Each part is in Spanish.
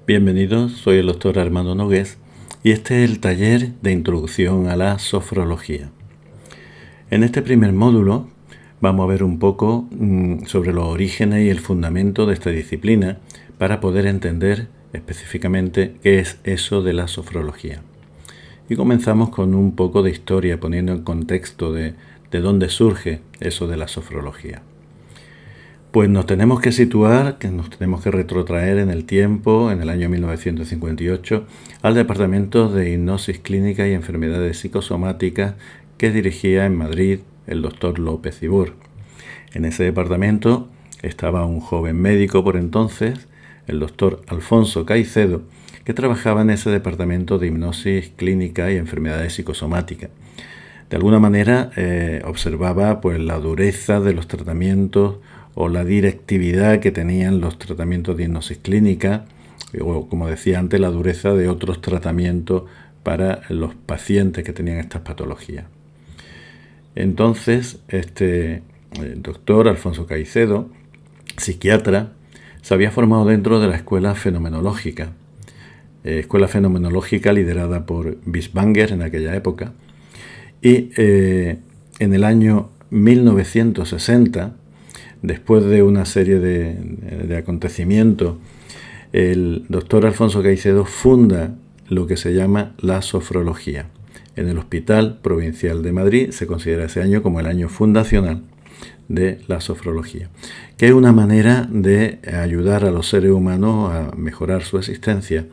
Bienvenidos, soy el doctor Armando Nogués y este es el taller de introducción a la sofrología. En este primer módulo vamos a ver un poco sobre los orígenes y el fundamento de esta disciplina para poder entender específicamente qué es eso de la sofrología. Y comenzamos con un poco de historia, poniendo en contexto de dónde surge eso de la sofrología. Pues nos tenemos que situar, que nos tenemos que retrotraer en el tiempo, en el año 1958, al Departamento de Hipnosis Clínica y Enfermedades Psicosomáticas que dirigía en Madrid el doctor López Ibor. En ese departamento estaba un joven médico por entonces, el doctor Alfonso Caicedo, que trabajaba en ese departamento de hipnosis clínica y enfermedades psicosomáticas. De alguna manera observaba pues la dureza de los tratamientos o la directividad que tenían los tratamientos de hipnosis clínica, o como decía antes, la dureza de otros tratamientos para los pacientes que tenían estas patologías. Entonces, el doctor Alfonso Caicedo, psiquiatra, se había formado dentro de la escuela fenomenológica liderada por Binswanger en aquella época, y en el año 1960, después de una serie de acontecimientos, el doctor Alfonso Caicedo funda lo que se llama la sofrología. En el Hospital Provincial de Madrid se considera ese año como el año fundacional de la sofrología, que es una manera de ayudar a los seres humanos a mejorar su existencia,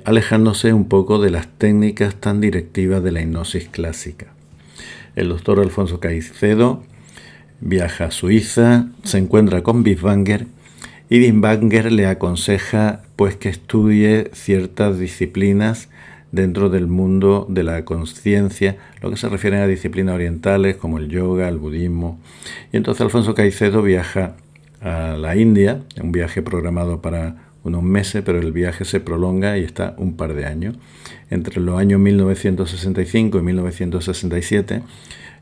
alejándose un poco de las técnicas tan directivas de la hipnosis clásica. El doctor Alfonso Caicedo viaja a Suiza, se encuentra con Binswanger y Binswanger le aconseja pues que estudie ciertas disciplinas dentro del mundo de la conciencia, lo que se refiere a disciplinas orientales como el yoga, el budismo. Y entonces Alfonso Caicedo viaja a la India, un viaje programado para unos meses, pero el viaje se prolonga y está un par de años. Entre los años 1965 y 1967,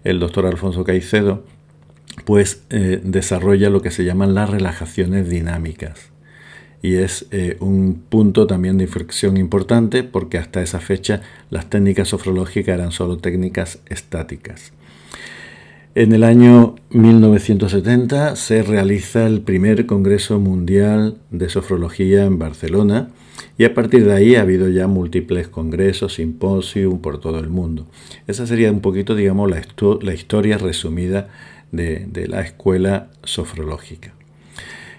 el doctor Alfonso Caicedo pues desarrolla lo que se llaman las relajaciones dinámicas. Y es un punto también de inflexión importante porque hasta esa fecha las técnicas sofrológicas eran solo técnicas estáticas. En el año 1970 se realiza el primer Congreso Mundial de Sofrología en Barcelona y a partir de ahí ha habido ya múltiples congresos, simposios por todo el mundo. Esa sería un poquito, digamos, la historia resumida de la escuela sofrológica.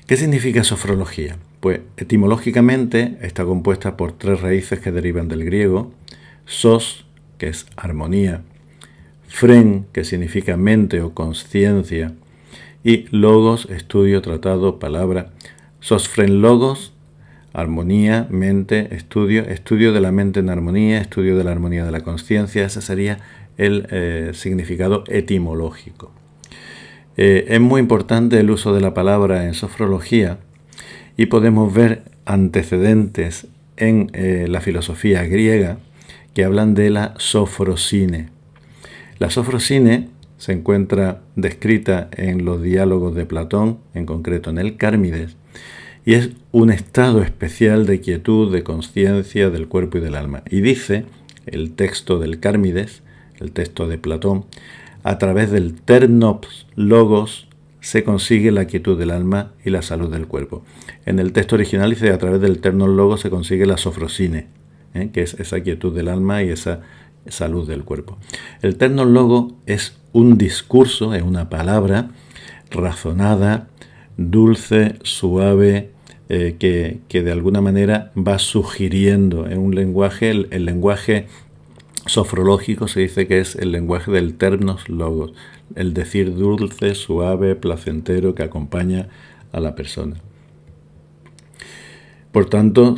¿Qué significa sofrología? Pues etimológicamente está compuesta por tres raíces que derivan del griego: sos, que es armonía; fren, que significa mente o conciencia; y logos, estudio, tratado, palabra. Sos, fren, logos, armonía, mente, estudio de la mente en armonía, estudio de la armonía de la conciencia. Ese sería el significado etimológico. Es muy importante el uso de la palabra en sofrología y podemos ver antecedentes en la filosofía griega que hablan de la sofrosine. La sofrosine se encuentra descrita en los diálogos de Platón, en concreto en el Cármides, y es un estado especial de quietud, de conciencia del cuerpo y del alma. Y dice el texto del Cármides, el texto de Platón: a través del ternos logos se consigue la quietud del alma y la salud del cuerpo. En el texto original dice: a través del ternos logos se consigue la sofrosine, que es esa quietud del alma y esa salud del cuerpo. El ternos logo es un discurso, es una palabra razonada, dulce, suave, que de alguna manera va sugiriendo en un lenguaje, el lenguaje sofrológico se dice que es el lenguaje del ternos logos, el decir dulce, suave, placentero que acompaña a la persona. Por tanto,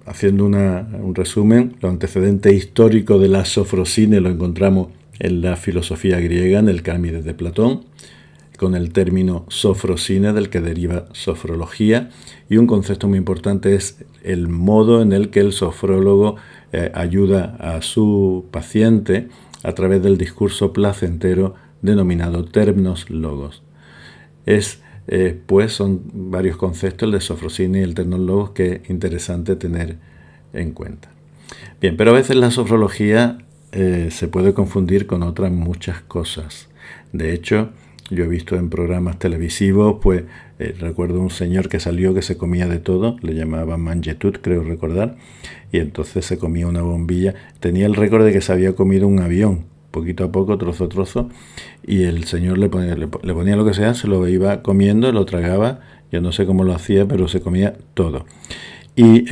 haciendo un resumen, los antecedentes históricos de la sofrosine lo encontramos en la filosofía griega, en el Cármides de Platón, con el término sofrosine del que deriva sofrología, y un concepto muy importante es el modo en el que el sofrólogo ayuda a su paciente a través del discurso placentero denominado ternos logos. Es pues son varios conceptos, el de Sofrosine y el Tecnologos, que es interesante tener en cuenta. Bien, pero a veces la sofrología se puede confundir con otras muchas cosas. De hecho, yo he visto en programas televisivos, pues recuerdo un señor que salió que se comía de todo, le llamaban mangetud, creo recordar, y entonces se comía una bombilla. Tenía el récord de que se había comido un avión, poquito a poco, trozo a trozo, y el señor le ponía lo que sea, se lo iba comiendo, lo tragaba, yo no sé cómo lo hacía, pero se comía todo. Y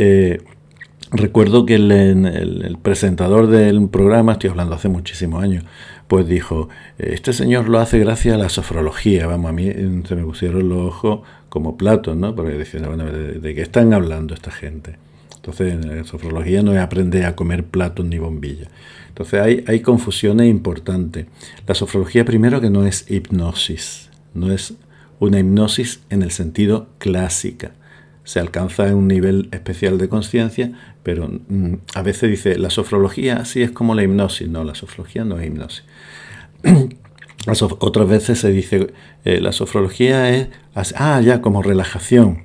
recuerdo que el presentador del programa, estoy hablando hace muchísimos años, pues dijo, este señor lo hace gracias a la sofrología. Vamos, a mí se me pusieron los ojos como platos, ¿no? Porque decían, bueno, ¿de qué están hablando esta gente? Entonces, la sofrología no es aprender a comer platos ni bombillas. Entonces, hay confusiones importantes. La sofrología, primero, que no es hipnosis, no es una hipnosis en el sentido clásica. Se alcanza en un nivel especial de conciencia, pero a veces dice, la sofrología así es como la hipnosis. No, la sofrología no es hipnosis. Otras veces se dice, la sofrología es, ya, como relajación.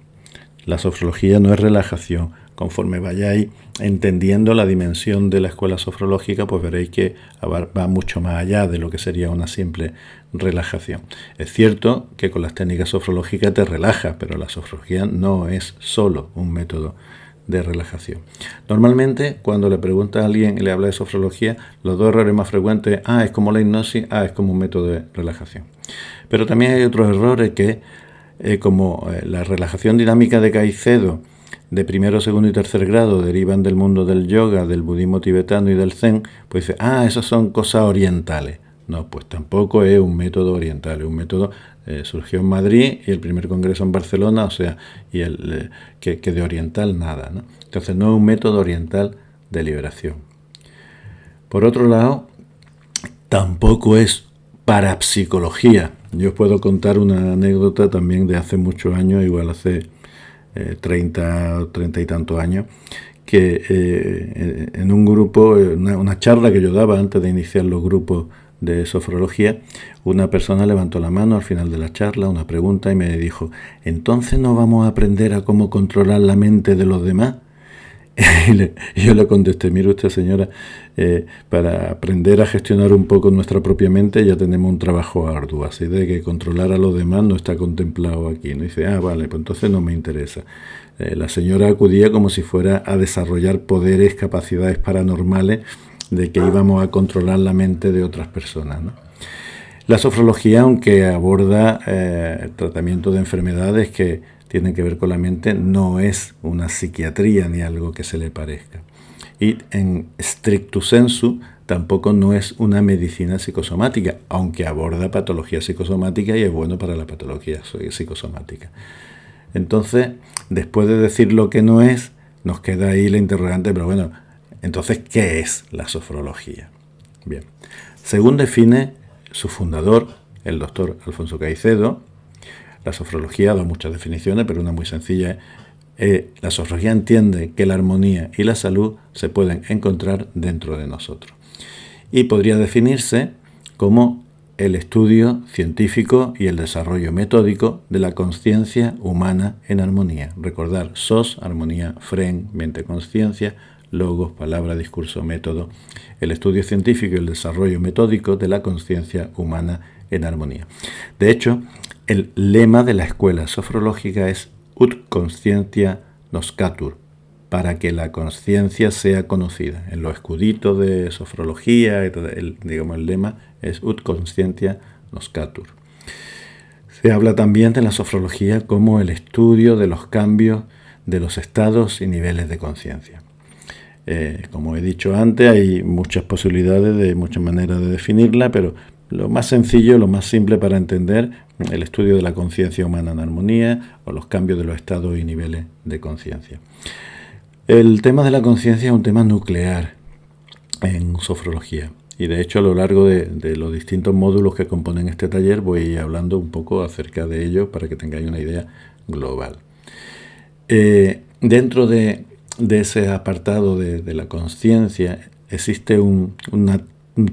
La sofrología no es relajación. Conforme vayáis entendiendo la dimensión de la escuela sofrológica, pues veréis que va mucho más allá de lo que sería una simple relajación. Es cierto que con las técnicas sofrológicas te relajas, pero la sofrología no es solo un método de relajación. Normalmente, cuando le pregunta a alguien y le habla de sofrología, los dos errores más frecuentes, es como la hipnosis, es como un método de relajación. Pero también hay otros errores que, como la relajación dinámica de Caicedo, de primero, segundo y tercer grado, derivan del mundo del yoga, del budismo tibetano y del zen, pues dice, esas son cosas orientales. No, pues tampoco es un método oriental, es un método surgió en Madrid y el primer congreso en Barcelona, o sea, y que de oriental nada, ¿no? Entonces no es un método oriental de liberación. Por otro lado, tampoco es parapsicología. Yo os puedo contar una anécdota también de hace muchos años, igual hace 30 y tantos años, que en un grupo, una charla que yo daba antes de iniciar los grupos de sofrología, una persona levantó la mano al final de la charla, una pregunta, y me dijo, ¿entonces no vamos a aprender a cómo controlar la mente de los demás? Y yo le contesté, mire usted, señora, para aprender a gestionar un poco nuestra propia mente ya tenemos un trabajo arduo, así de que controlar a los demás no está contemplado aquí. ¿No? Y dice, vale, pues entonces no me interesa. La señora acudía como si fuera a desarrollar poderes, capacidades paranormales, de que íbamos a controlar la mente de otras personas, ¿no? La sofrología, aunque aborda el tratamiento de enfermedades que tienen que ver con la mente, no es una psiquiatría ni algo que se le parezca. Y en stricto sensu tampoco no es una medicina psicosomática, aunque aborda patología psicosomática y es bueno para la patología psicosomática. Entonces, después de decir lo que no es, nos queda ahí la interrogante, pero bueno, entonces, ¿qué es la sofrología? Bien, según define su fundador, el doctor Alfonso Caicedo, la sofrología ha dado muchas definiciones, pero una muy sencilla es, la sofrología entiende que la armonía y la salud se pueden encontrar dentro de nosotros. Y podría definirse como el estudio científico y el desarrollo metódico de la conciencia humana en armonía. Recordar, SOS, armonía, FREN, mente-conciencia, logos, palabra, discurso, método. El estudio científico y el desarrollo metódico de la conciencia humana en armonía. De hecho, el lema de la escuela sofrológica es ut conscientia noscatur, para que la conciencia sea conocida. En los escuditos de sofrología, el lema es ut conscientia noscatur. Se habla también de la sofrología como el estudio de los cambios de los estados y niveles de conciencia. Como he dicho antes, hay muchas posibilidades, de muchas maneras de definirla, pero lo más sencillo, lo más simple para entender, el estudio de la conciencia humana en armonía o los cambios de los estados y niveles de conciencia. El tema de la conciencia es un tema nuclear en sofrología y de hecho a lo largo de los distintos módulos que componen este taller voy hablando un poco acerca de ello para que tengáis una idea global. Dentro de ese apartado de la conciencia existe un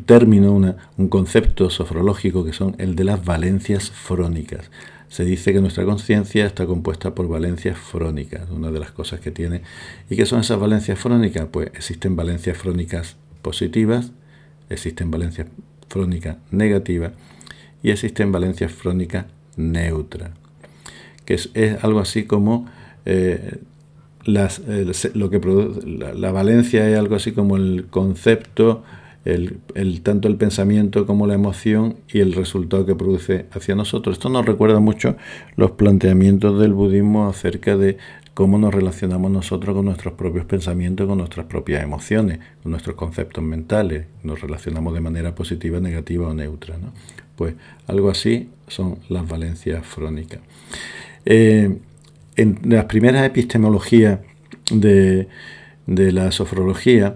término, un concepto sofrológico que son el de las valencias frónicas. se dice que nuestra conciencia está compuesta por valencias frónicas, una de las cosas que tiene. ¿Y qué son esas valencias frónicas? Pues existen valencias frónicas positivas, existen valencias frónicas negativas y existen valencias frónicas neutras, que es algo así como lo que produce la valencia es algo así como el concepto, tanto el pensamiento como la emoción y el resultado que produce hacia nosotros. Esto nos recuerda mucho los planteamientos del budismo acerca de cómo nos relacionamos nosotros con nuestros propios pensamientos, con nuestras propias emociones, con nuestros conceptos mentales. Nos relacionamos de manera positiva, negativa o neutra, ¿no? Pues algo así son las valencias frónicas. En las primeras epistemologías de la sofrología,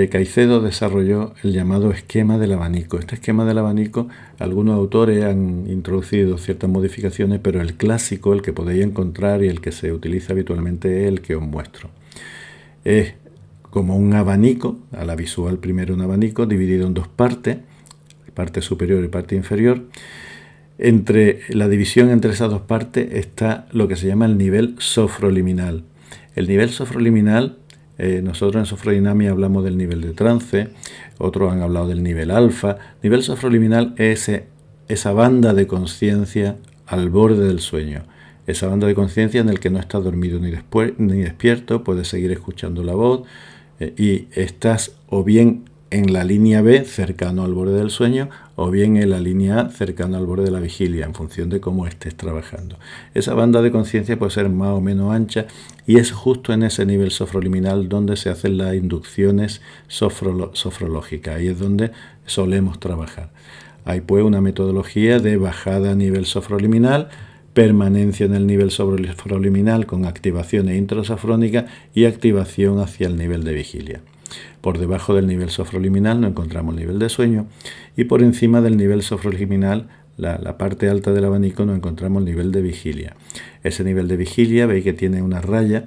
Caicedo desarrolló el llamado esquema del abanico. Este esquema del abanico, algunos autores han introducido ciertas modificaciones, pero el clásico, el que podéis encontrar y el que se utiliza habitualmente es el que os muestro. Es como un abanico, a la visual primero un abanico, dividido en dos partes, parte superior y parte inferior. Entre la división entre esas dos partes está lo que se llama el nivel sofroliminal. El nivel sofroliminal, nosotros en sofrodinamia hablamos del nivel de trance, otros han hablado del nivel alfa. Nivel sofroliminal es esa banda de conciencia al borde del sueño. Esa banda de conciencia en el que no estás dormido ni despierto, puedes seguir escuchando la voz y estás o bien en la línea B, cercano al borde del sueño, o bien en la línea A, cercano al borde de la vigilia, en función de cómo estés trabajando. Esa banda de conciencia puede ser más o menos ancha y es justo en ese nivel sofroliminal donde se hacen las inducciones sofrológicas. Ahí es donde solemos trabajar. Hay pues una metodología de bajada a nivel sofroliminal, permanencia en el nivel sofroliminal con activaciones intrasofrónicas y activación hacia el nivel de vigilia. Por debajo del nivel sofroliminal no encontramos el nivel de sueño y por encima del nivel sofroliminal, la parte alta del abanico, no encontramos el nivel de vigilia. Ese nivel de vigilia veis que tiene una raya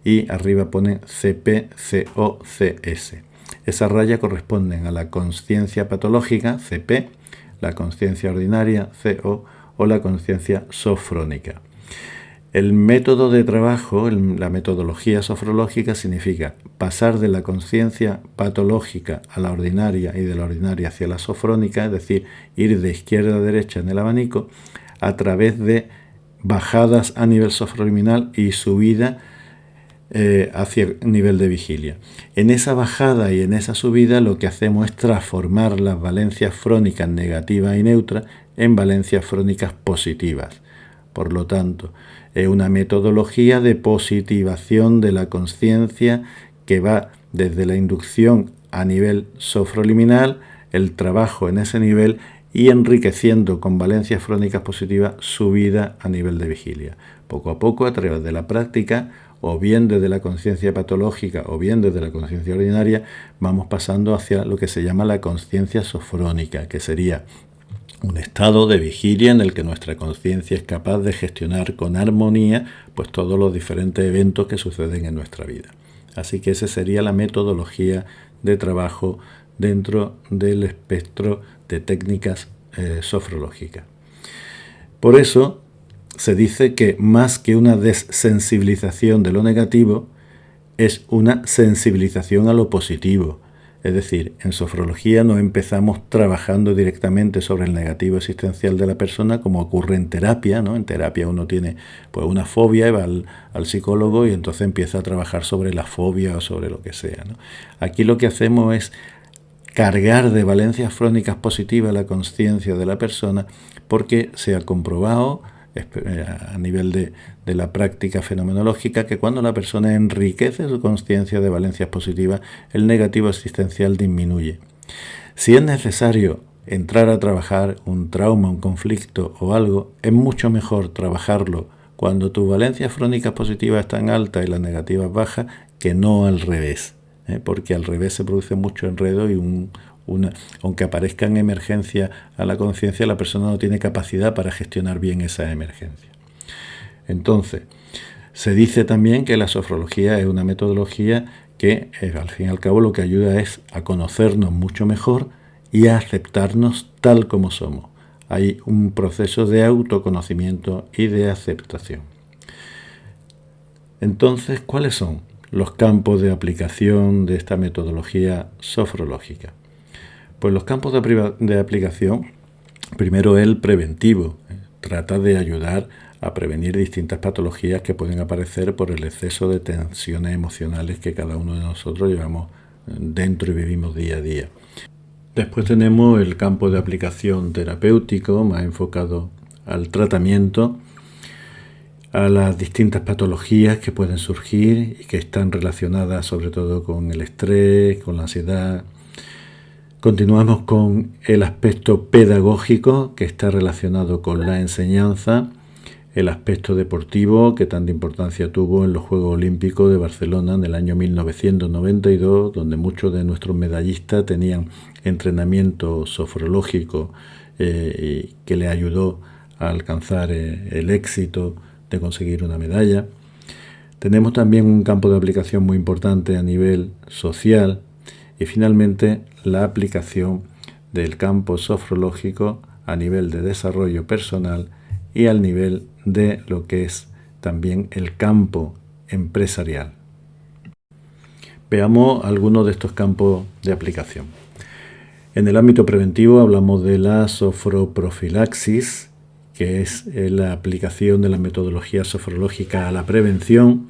y arriba pone CP, CO, CS. Esas rayas corresponden a la consciencia patológica, CP, la consciencia ordinaria, CO, o la consciencia sofrónica. El método de trabajo, la metodología sofrológica, significa pasar de la conciencia patológica a la ordinaria y de la ordinaria hacia la sofrónica, es decir, ir de izquierda a derecha en el abanico, a través de bajadas a nivel sofroliminal y subida hacia el nivel de vigilia. En esa bajada y en esa subida lo que hacemos es transformar las valencias frónicas negativas y neutras en valencias frónicas positivas. Por lo tanto, es una metodología de positivación de la conciencia que va desde la inducción a nivel sofroliminal, el trabajo en ese nivel y enriqueciendo con valencias frónicas positivas su vida a nivel de vigilia. Poco a poco, a través de la práctica, o bien desde la conciencia patológica o bien desde la conciencia ordinaria, vamos pasando hacia lo que se llama la conciencia sofrónica, que sería un estado de vigilia en el que nuestra conciencia es capaz de gestionar con armonía pues todos los diferentes eventos que suceden en nuestra vida. Así que esa sería la metodología de trabajo dentro del espectro de técnicas sofrológicas. Por eso se dice que más que una desensibilización de lo negativo, es una sensibilización a lo positivo. Es decir, en sofrología no empezamos trabajando directamente sobre el negativo existencial de la persona como ocurre en terapia, ¿no? En terapia uno tiene pues una fobia y va al psicólogo y entonces empieza a trabajar sobre la fobia o sobre lo que sea, ¿no? Aquí lo que hacemos es cargar de valencias frónicas positivas la conciencia de la persona porque se ha comprobado a nivel de la práctica fenomenológica que cuando la persona enriquece su conciencia de valencias positivas, el negativo existencial disminuye. Si es necesario entrar a trabajar un trauma, un conflicto o algo, es mucho mejor trabajarlo cuando tus valencias frónicas positivas están altas y las negativas bajas que no al revés, porque al revés se produce mucho enredo y aunque aparezca en emergencia a la conciencia, la persona no tiene capacidad para gestionar bien esa emergencia. Entonces, se dice también que la sofrología es una metodología que, al fin y al cabo, lo que ayuda es a conocernos mucho mejor y a aceptarnos tal como somos. hay un proceso de autoconocimiento y de aceptación. Entonces, ¿cuáles son los campos de aplicación de esta metodología sofrológica? Pues los campos de aplicación, primero el preventivo, trata de ayudar a prevenir distintas patologías que pueden aparecer por el exceso de tensiones emocionales que cada uno de nosotros llevamos dentro y vivimos día a día. Después tenemos el campo de aplicación terapéutico, más enfocado al tratamiento, a las distintas patologías que pueden surgir y que están relacionadas sobre todo con el estrés, con la ansiedad. Continuamos con el aspecto pedagógico, que está relacionado con la enseñanza, el aspecto deportivo, que tanta importancia tuvo en los Juegos Olímpicos de Barcelona en el año 1992, donde muchos de nuestros medallistas tenían entrenamiento sofrológico que les ayudó a alcanzar el éxito de conseguir una medalla. Tenemos también un campo de aplicación muy importante a nivel social y finalmente la aplicación del campo sofrológico a nivel de desarrollo personal y al nivel de lo que es también el campo empresarial. Veamos algunos de estos campos de aplicación. En el ámbito preventivo hablamos de la sofroprofilaxis, que es la aplicación de la metodología sofrológica a la prevención.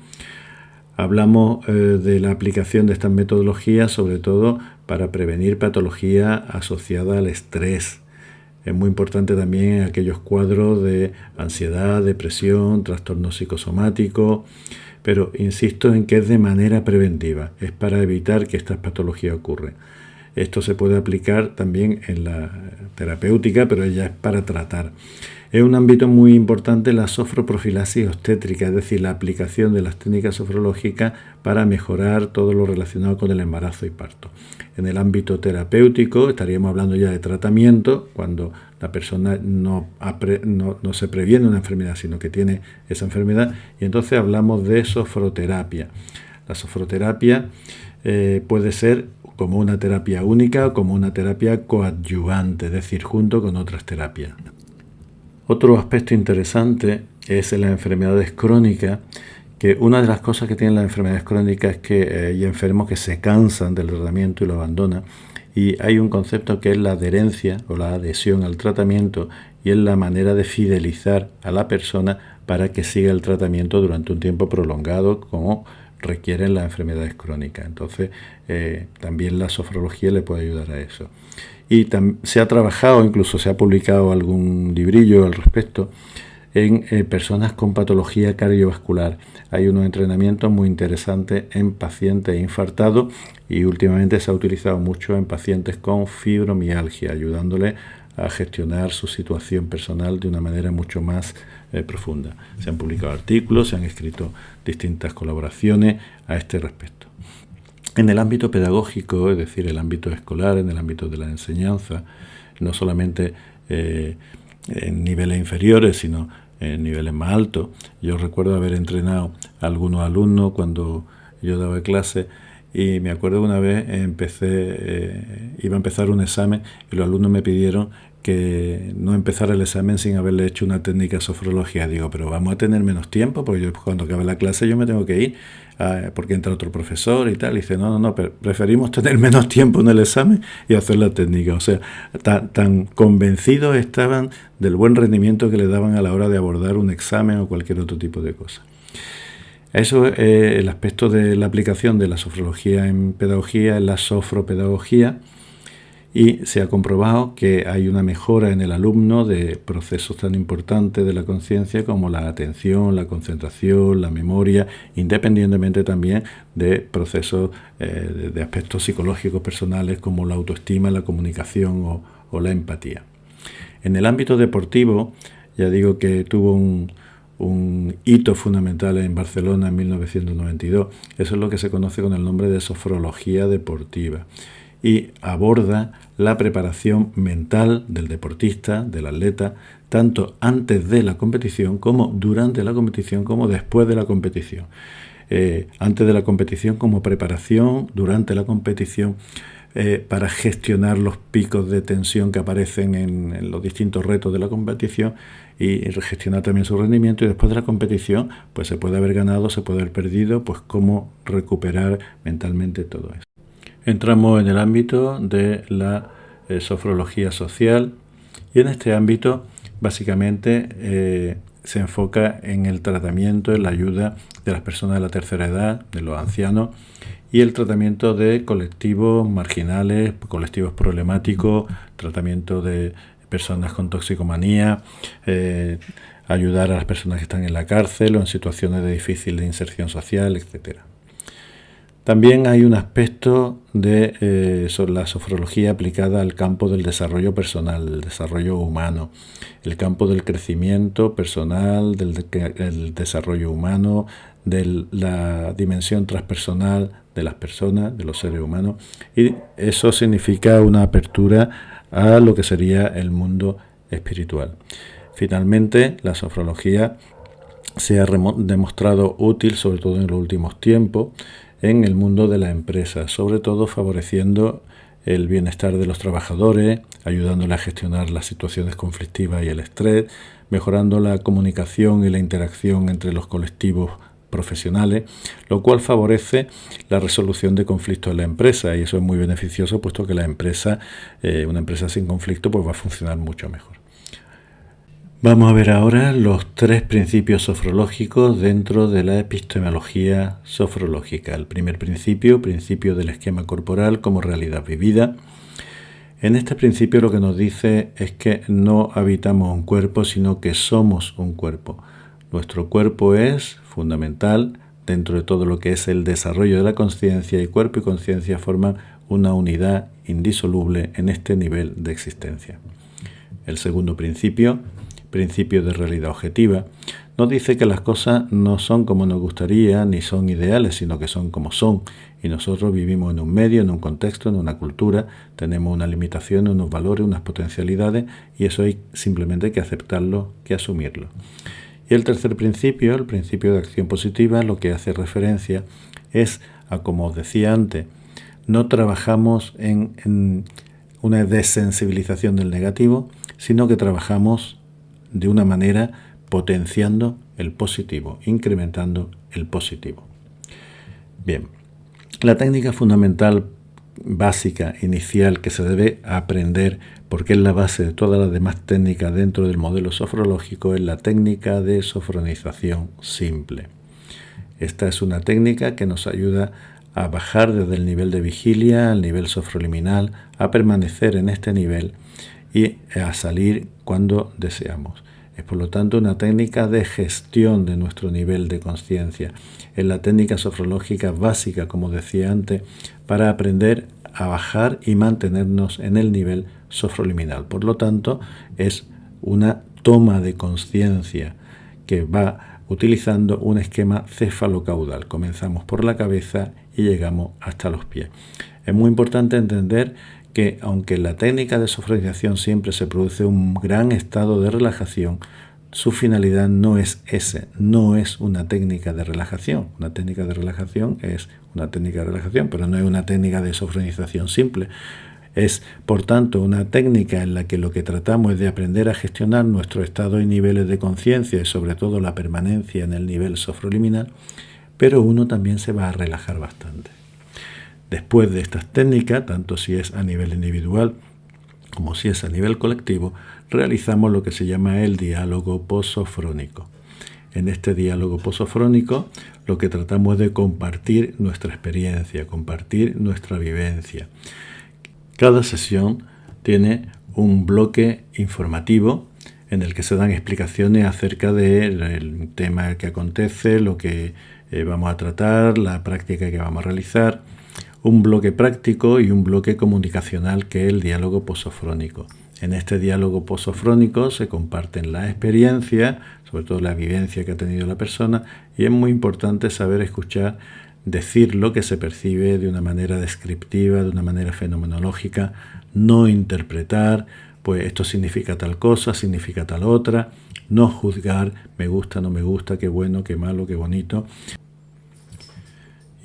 Hablamos de la aplicación de estas metodologías sobre todo para prevenir patología asociada al estrés. Es muy importante también aquellos cuadros de ansiedad, depresión, trastornos psicosomáticos, pero insisto en que es de manera preventiva, es para evitar que estas patologías ocurran. Esto se puede aplicar también en la terapéutica, pero ya es para tratar. Es un ámbito muy importante la sofroprofilaxis obstétrica, es decir, la aplicación de las técnicas sofrológicas para mejorar todo lo relacionado con el embarazo y parto. En el ámbito terapéutico estaríamos hablando ya de tratamiento, cuando la persona no se previene una enfermedad, sino que tiene esa enfermedad, y entonces hablamos de sofroterapia. La sofroterapia puede ser como una terapia única o como una terapia coadyuvante, es decir, junto con otras terapias. Otro aspecto interesante es en las enfermedades crónicas, que una de las cosas que tienen las enfermedades crónicas es que hay enfermos que se cansan del tratamiento y lo abandonan, y hay un concepto que es la adherencia o la adhesión al tratamiento, y es la manera de fidelizar a la persona para que siga el tratamiento durante un tiempo prolongado, como requieren las enfermedades crónicas. Entonces, también la sofrología le puede ayudar a eso. Y se ha trabajado, incluso se ha publicado algún librillo al respecto, en personas con patología cardiovascular. Hay unos entrenamientos muy interesantes en pacientes infartados y últimamente se ha utilizado mucho en pacientes con fibromialgia, ayudándoles a gestionar su situación personal de una manera mucho más profunda. Se han publicado artículos, se han escrito distintas colaboraciones a este respecto. En el ámbito pedagógico, es decir, el ámbito escolar, en el ámbito de la enseñanza, no solamente en niveles inferiores, sino en niveles más altos. Yo recuerdo haber entrenado a algunos alumnos cuando yo daba clase, y me acuerdo que una vez iba a empezar un examen y los alumnos me pidieron que no empezara el examen sin haberle hecho una técnica sofrológica. Digo, pero vamos a tener menos tiempo, porque yo cuando acabe la clase yo me tengo que ir, porque entra otro profesor y tal. Y dice, no, preferimos tener menos tiempo en el examen y hacer la técnica. O sea, tan convencidos estaban del buen rendimiento que le daban a la hora de abordar un examen o cualquier otro tipo de cosa. Eso es el aspecto de la aplicación de la sofrología en pedagogía, en la sofropedagogía, y se ha comprobado que hay una mejora en el alumno de procesos tan importantes de la conciencia como la atención, la concentración, la memoria, independientemente también de procesos de aspectos psicológicos personales como la autoestima, la comunicación o la empatía. En el ámbito deportivo, ya digo que tuvo un hito fundamental en Barcelona en 1992. Eso es lo que se conoce con el nombre de sofrología deportiva, y aborda la preparación mental del deportista, del atleta, tanto antes de la competición como durante la competición como después de la competición. Antes de la competición como preparación, durante la competición para gestionar los picos de tensión que aparecen en los distintos retos de la competición y gestionar también su rendimiento. Y después de la competición, pues se puede haber ganado, se puede haber perdido, pues cómo recuperar mentalmente todo eso. Entramos en el ámbito de la sofrología social, y en este ámbito básicamente se enfoca en el tratamiento, en la ayuda de las personas de la tercera edad, de los ancianos, y el tratamiento de colectivos marginales, colectivos problemáticos, tratamiento de personas con toxicomanía, ayudar a las personas que están en la cárcel o en situaciones de difícil inserción social, etc. También hay un aspecto de la sofrología aplicada al campo del desarrollo personal, del desarrollo humano, el campo del crecimiento personal, del desarrollo humano, de la dimensión transpersonal de las personas, de los seres humanos, y eso significa una apertura a lo que sería el mundo espiritual. Finalmente, la sofrología se ha demostrado útil, sobre todo en los últimos tiempos, en el mundo de la empresa, sobre todo favoreciendo el bienestar de los trabajadores, ayudándoles a gestionar las situaciones conflictivas y el estrés, mejorando la comunicación y la interacción entre los colectivos profesionales, lo cual favorece la resolución de conflictos en la empresa, y eso es muy beneficioso, puesto que la empresa, una empresa sin conflicto, pues va a funcionar mucho mejor. Vamos a ver ahora los 3 principios sofrológicos dentro de la epistemología sofrológica. El primer principio del esquema corporal como realidad vivida. En este principio lo que nos dice es que no habitamos un cuerpo, sino que somos un cuerpo. Nuestro cuerpo es fundamental dentro de todo lo que es el desarrollo de la conciencia, y cuerpo y conciencia forman una unidad indisoluble en este nivel de existencia. El segundo principio de realidad objetiva, nos dice que las cosas no son como nos gustaría ni son ideales, sino que son como son, y nosotros vivimos en un medio, en un contexto, en una cultura, tenemos unas limitaciones, unos valores, unas potencialidades, y eso hay simplemente que aceptarlo, que asumirlo. Y el tercer principio, el principio de acción positiva, lo que hace referencia es a, como os decía antes, no trabajamos en una desensibilización del negativo, sino que trabajamos de una manera potenciando el positivo, incrementando el positivo. Bien, la técnica fundamental, básica, inicial, que se debe aprender, porque es la base de todas las demás técnicas dentro del modelo sofrológico, es la técnica de sofronización simple. Esta es una técnica que nos ayuda a bajar desde el nivel de vigilia al nivel sofroliminal, a permanecer en este nivel y a salir cuando deseamos. Es por lo tanto una técnica de gestión de nuestro nivel de conciencia. Es la técnica sofrológica básica, como decía antes, para aprender a bajar y mantenernos en el nivel sofroliminal. Por lo tanto, es una toma de conciencia que va utilizando un esquema cefalocaudal. Comenzamos por la cabeza y llegamos hasta los pies. Es muy importante entender que aunque en la técnica de sofronización siempre se produce un gran estado de relajación, su finalidad no es ese, no es una técnica de relajación. Una técnica de relajación es una técnica de relajación, pero no es una técnica de sofronización simple. Es, por tanto, una técnica en la que lo que tratamos es de aprender a gestionar nuestro estado y niveles de conciencia, y sobre todo la permanencia en el nivel sofroliminal, pero uno también se va a relajar bastante. Después de estas técnicas, tanto si es a nivel individual como si es a nivel colectivo, realizamos lo que se llama el diálogo posofrónico. En este diálogo posofrónico lo que tratamos es de compartir nuestra experiencia, compartir nuestra vivencia. Cada sesión tiene un bloque informativo en el que se dan explicaciones acerca del tema que acontece, lo que vamos a tratar, la práctica que vamos a realizar, un bloque práctico y un bloque comunicacional que es el diálogo posofrónico. En este diálogo posofrónico se comparten las experiencias, sobre todo la vivencia que ha tenido la persona, y es muy importante saber escuchar, decir lo que se percibe de una manera descriptiva, de una manera fenomenológica, no interpretar, pues esto significa tal cosa, significa tal otra, no juzgar, me gusta, no me gusta, qué bueno, qué malo, qué bonito.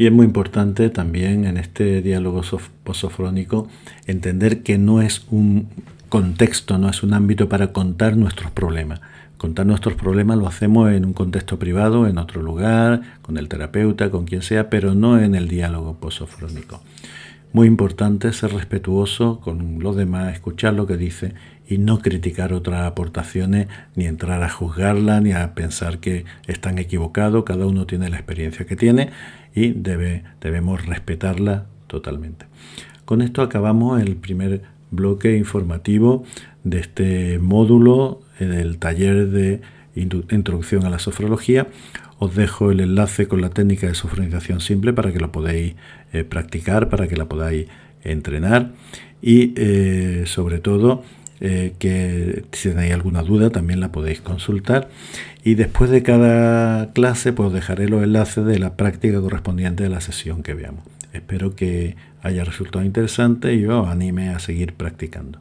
Y es muy importante también en este diálogo posofrónico entender que no es un contexto, no es un ámbito para contar nuestros problemas. Contar nuestros problemas lo hacemos en un contexto privado, en otro lugar, con el terapeuta, con quien sea, pero no en el diálogo posofrónico. Muy importante ser respetuoso con los demás, escuchar lo que dice y no criticar otras aportaciones, ni entrar a juzgarla, ni a pensar que están equivocados. Cada uno tiene la experiencia que tiene y debemos respetarla totalmente. Con esto acabamos el primer bloque informativo de este módulo del taller de introducción a la sofrología. Os dejo el enlace con la técnica de sofronización simple para que lo podáis practicar, para que la podáis entrenar y sobre todo que si tenéis alguna duda también la podéis consultar, y después de cada clase pues dejaré los enlaces de la práctica correspondiente de la sesión que veamos. Espero que haya resultado interesante y os anime a seguir practicando.